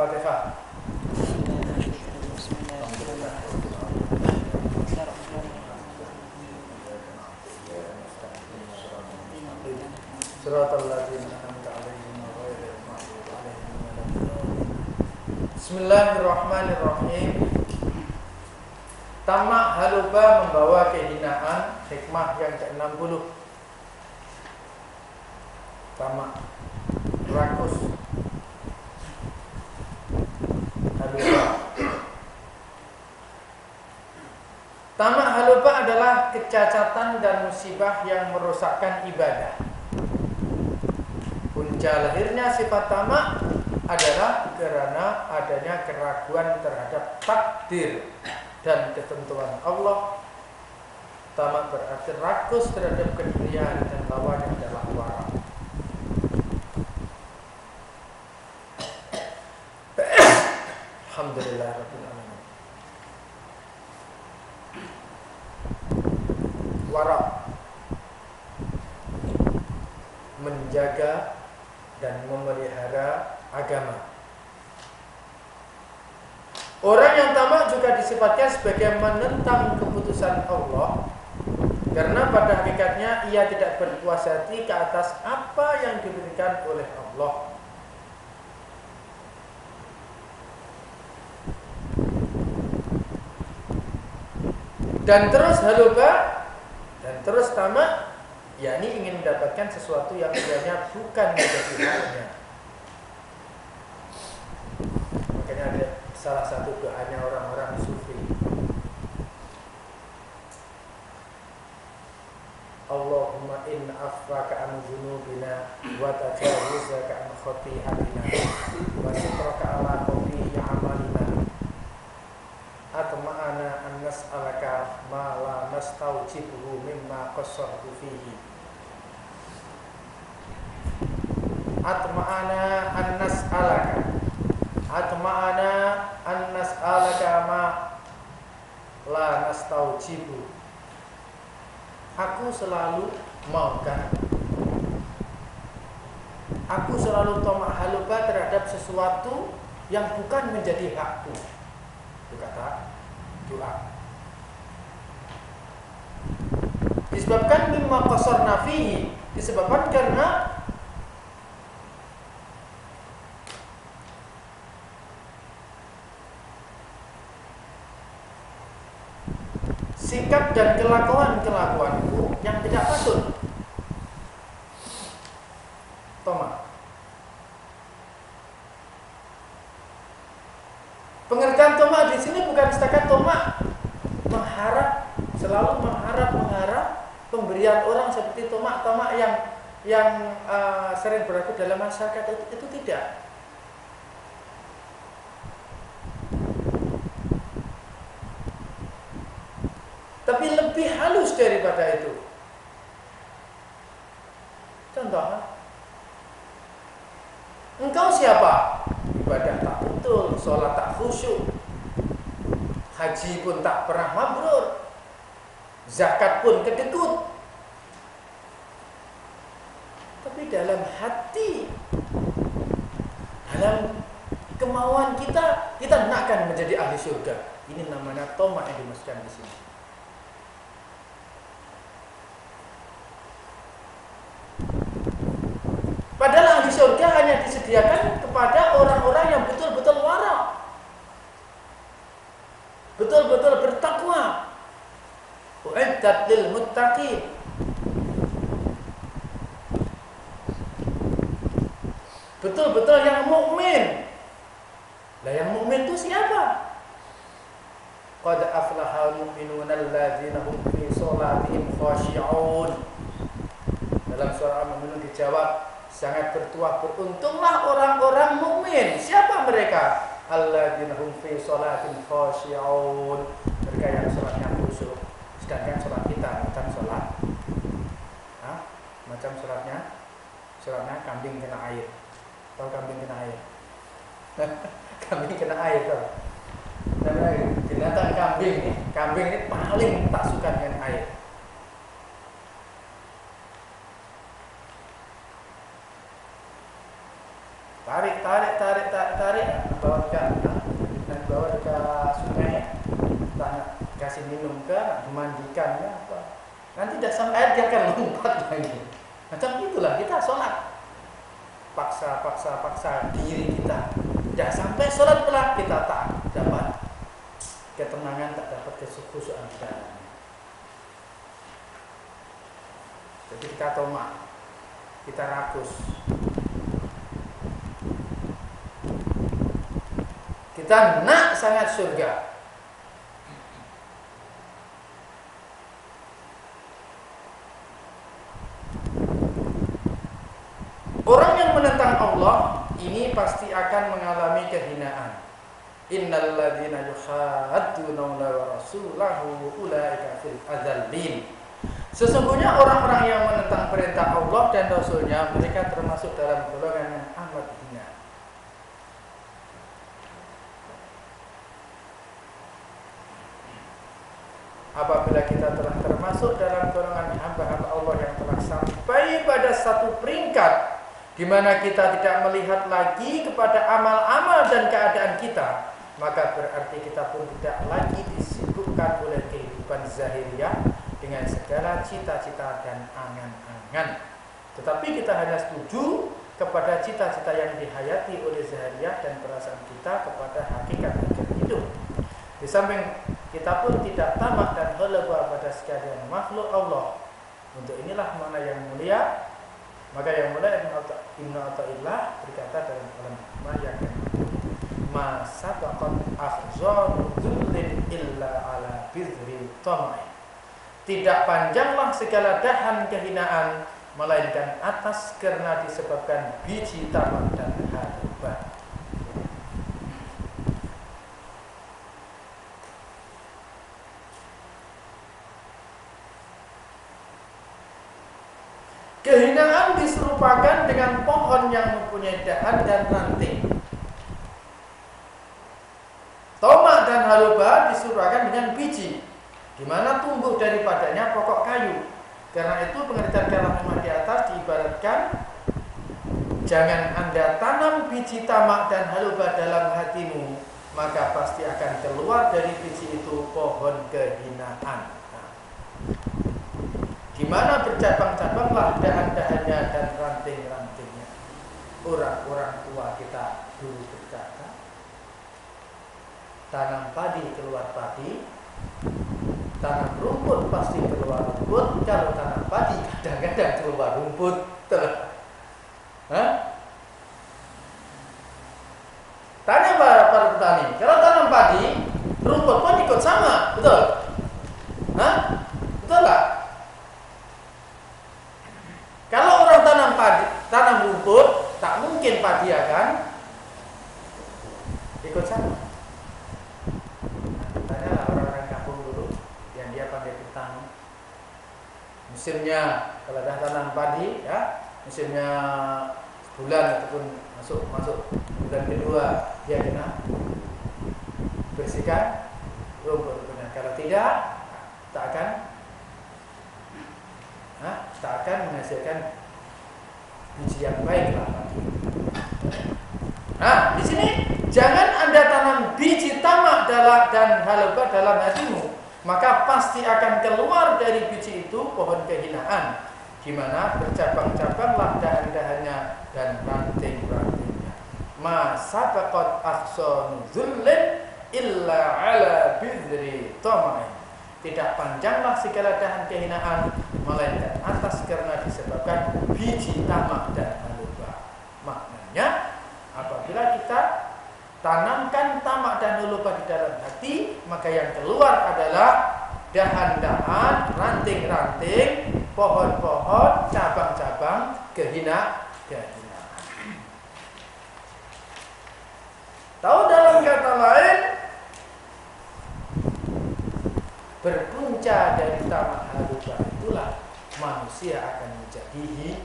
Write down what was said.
Al-Fatihah. Shiratal ladzina an'amta 'alaihim ghairil maghdubi 'alaihim waladdallin. Bismillahirrahmanirrahim. Tamak haluba membawa kehinaan. Hikmah yang ke-60. Tamak rakus haluba. Tamak haluba adalah kecacatan dan musibah yang merusakkan ibadah. Punca lahirnya sifat tamak adalah karena adanya keraguan terhadap takdir dan ketentuan Allah. Tamak berarti rakus terhadap keduniaan dan lawannya adalah wara. Alhamdulillahirabbil alamin. Wara, menjaga dan memelihara agama. Orang yang tamak juga disifatkan sebagai menentang keputusan Allah, karena pada hakikatnya ia tidak berpuas hati ke atas apa yang diberikan oleh Allah. Dan terus haluba dan terus tamak, yakni ingin mendapatkan sesuatu yang sebenarnya bukan menjadi haknya. Makanya ada salah satu doanya orang-orang sufi, Allahumma in afwaka an dzunubina wa tajawuzaka an khati'atina wa sitraka ala qabihi amalina atma'ana an nas'alaka ma la nastaujibuhu mimma qassartu fihi atma'ana an nas'alaka ma la nastaujibu. Aku selalu maukan, aku selalu tamak haluba terhadap sesuatu yang bukan menjadi hakku. Itu kata doa. Disebabkan mimma qasarna fihi, disebabkan karena sikap dan kelakuanku yang tidak patut. Tamak. Pengertian tamak di sini bukan setakat tamak mengharap, selalu mengharap pemberian orang seperti tamak yang sering berlaku dalam masyarakat itu tidak. Tapi lebih halus daripada itu. Contoh, engkau siapa? Ibadah tak betul, sholat tak khusyuk, haji pun tak pernah mabrur, zakat pun kedekut. Tapi dalam hati, dalam kemauan kita nakkan menjadi ahli surga. Ini namanya tamak yang dimaksudkan di sini. Padahal ahli surga hanya disediakan kepada orang-orang yang betul-betul wara, betul-betul bertakwa. U'iddat lil muttaqin. Betul-betul yang mukmin. Lah yang mukmin itu siapa? Qad aflahal mu'minuna alladzina hum fi sholatihim khashi'un. Dalam surah Al-Mu'minun dijawab, sangat beruntunglah orang-orang mukmin. Siapa mereka? Alladzina hum fi sholatin khashi'un. Mereka yang salatnya khusyuk. Sedangkan salat kita macam salat, macam salatnya kambing kena air. Tahu kambing kena air? Kambing kena air tuh. Binatang kambing ini paling tak suka dengan air. tarik, bawa ke sungai, tak kasih minum ke, dimandikan ke apa. Nanti dah sampai air dia akan lompat lagi. Macam itulah kita sholat. Paksa diri kita. Dah sampai sholat pula kita tak dapat ketenangan, tak dapat kekhusyuan di dalamnya. Jadi kita tomak, kita rakus, kita nak sangat surga. Orang yang menentang Allah ini pasti akan mengalami kehinaan. Innal ladzina yuhadduna Allah wa rasulahu ulaika fil adzallin. Sesungguhnya orang-orang yang menentang perintah Allah dan Rasulnya, mereka termasuk dalam golongan yang amat hina. Apabila kita telah termasuk dalam golongan hamba-hamba Allah yang telah sampai pada satu peringkat di mana kita tidak melihat lagi kepada amal-amal dan keadaan kita, maka berarti kita pun tidak lagi disibukkan oleh kehidupan zahiriyah dengan segala cita-cita dan angan-angan. Tetapi kita hanya setuju kepada cita-cita yang dihayati oleh zahiriyah dan perasaan kita kepada hakikat hidup. Di samping kita pun tidak tamak dan ghalaba pada sekalian makhluk Allah. Untuk inilah mana yang mulia. Maka yang mulia Ibnu Athaillah berkata dalam alam yang ma sabaqat akhzanu dhullin illa ala bizri tamai. Tidak panjanglah segala dahan kehinaan melainkan atas karena disebabkan biji tamak dan harapan. Kehinaan diserupakan dengan pohon yang mempunyai dahan dan ranting. Tomak dan haluba diserupakan dengan biji, di mana tumbuh daripadanya pokok kayu. Karena itu pengertian kalam di atas diibaratkan, jangan Anda tanam biji tamak dan haluba dalam hatimu, maka pasti akan keluar dari biji itu pohon kehinaan. Di mana bercabang-cabanglah dahan-dahannya dan ranting-rantingnya. Orang-orang tua kita dulu berkata, tanam padi keluar padi, tanam rumput pasti keluar rumput. Kalau tanam padi kadang-kadang keluar rumput. Tanya para petani, kalau tanam padi, rumput pun ikut sama, betul? Betul nggak? Kalau orang tanam rumput, tak mungkin padi akan ikut sama. Tanyalah orang-orang kampung dulu yang dia pandai bertani. Musimnya kalau dah tanam padi, ya, musimnya sebulan ataupun masuk bulan kedua, dia kena bersihkan rumput-rumputnya. Kalau tidak, tak akan menghasilkan biji yang baiklah. Nah, di sini jangan Anda tanam biji tamak dan haluba dalam hatimu, maka pasti akan keluar dari biji itu pohon kehinaan, di mana bercabang-cabanglah dahan-dahannya dan ranting-rantingnya. Ma sabaqat akhsanu dhullin illa ala bizri tamai. Tidak panjanglah segala dahan kehinaan melainkan atas karena disebabkan biji tamak dan haluba. Maknanya apabila kita tanamkan tamak dan haluba di dalam hati, maka yang keluar adalah dahan-dahan, ranting-ranting, pohon-pohon, cabang-cabang kehinaan. Tahu dalam kata lain, berpunca dari tamak haluba itulah manusia akan menjadi